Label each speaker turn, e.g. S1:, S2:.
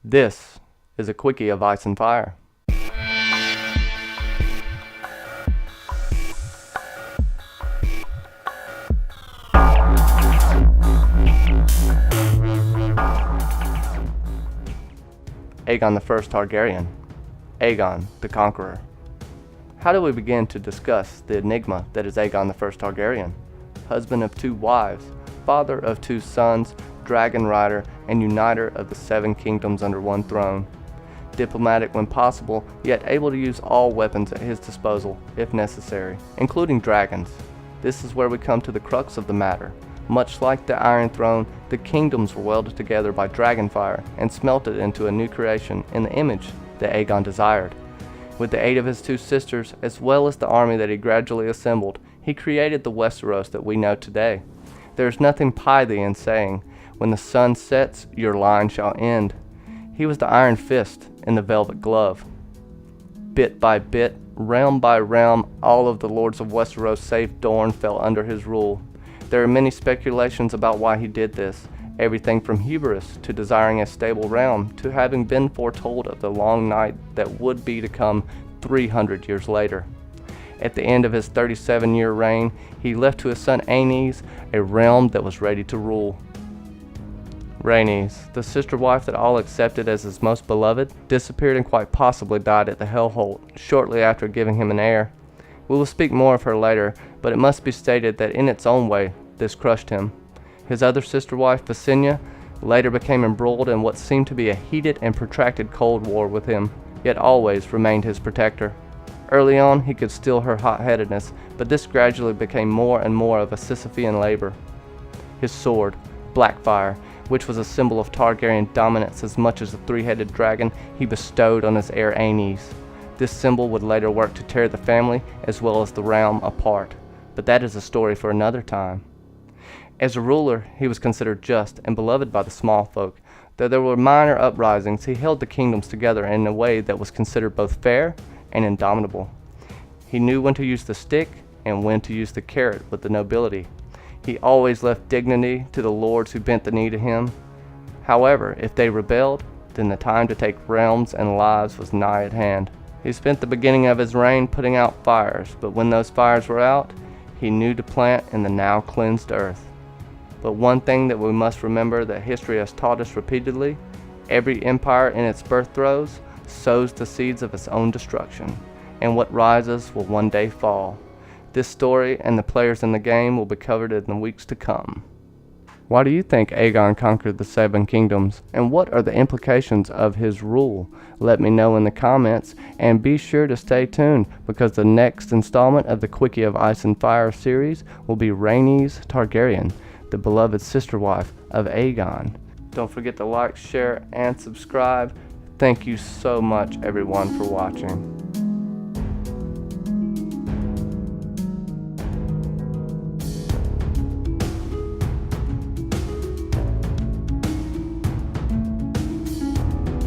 S1: This is a Quickie of Ice and Fire. Aegon the First Targaryen. Aegon the Conqueror. How do we begin to discuss the enigma that is Aegon the First Targaryen? Husband of 2 wives, father of 2 sons, dragon rider, and uniter of the 7 kingdoms under one throne. Diplomatic when possible, yet able to use all weapons at his disposal, if necessary, including dragons. This is where we come to the crux of the matter. Much like the Iron Throne, the kingdoms were welded together by dragon fire and smelted into a new creation in the image that Aegon desired. With the aid of his 2 sisters, as well as the army that he gradually assembled, he created the Westeros that we know today. There is nothing pithy in saying, "When the sun sets, your line shall end." He was the iron fist in the velvet glove. Bit by bit, realm by realm, all of the lords of Westeros save Dorne fell under his rule. There are many speculations about why he did this, everything from hubris to desiring a stable realm to having been foretold of the long night that would be to come 300 years later. At the end of his 37-year reign, he left to his son Aenys a realm that was ready to rule. Rhaenys, the sister wife that all accepted as his most beloved, disappeared and quite possibly died at the Hellholt shortly after giving him an heir. We will speak more of her later, but it must be stated that in its own way, this crushed him. His other sister wife, Visenya, later became embroiled in what seemed to be a heated and protracted cold war with him, yet always remained his protector. Early on, he could still her hot-headedness, but this gradually became more and more of a Sisyphean labor. His sword, Blackfire, which was a symbol of Targaryen dominance as much as the 3-headed dragon, he bestowed on his heir Aenys. This symbol would later work to tear the family as well as the realm apart, but that is a story for another time. As a ruler, he was considered just and beloved by the small folk. Though there were minor uprisings, he held the kingdoms together in a way that was considered both fair and indomitable. He knew when to use the stick and when to use the carrot with the nobility. He always left dignity to the lords who bent the knee to him. However, if they rebelled, then the time to take realms and lives was nigh at hand. He spent the beginning of his reign putting out fires, but when those fires were out, he knew to plant in the now cleansed earth. But one thing that we must remember that history has taught us repeatedly, every empire in its birth throes sows the seeds of its own destruction, and what rises will one day fall. This story and the players in the game will be covered in the weeks to come. Why do you think Aegon conquered the 7 kingdoms, and what are the implications of his rule? Let me know in the comments, and be sure to stay tuned, because the next installment of the Quickie of Ice and Fire series will be Rhaenys Targaryen, the beloved sister wife of Aegon. Don't forget to like, share, and subscribe. Thank you so much, everyone, for watching.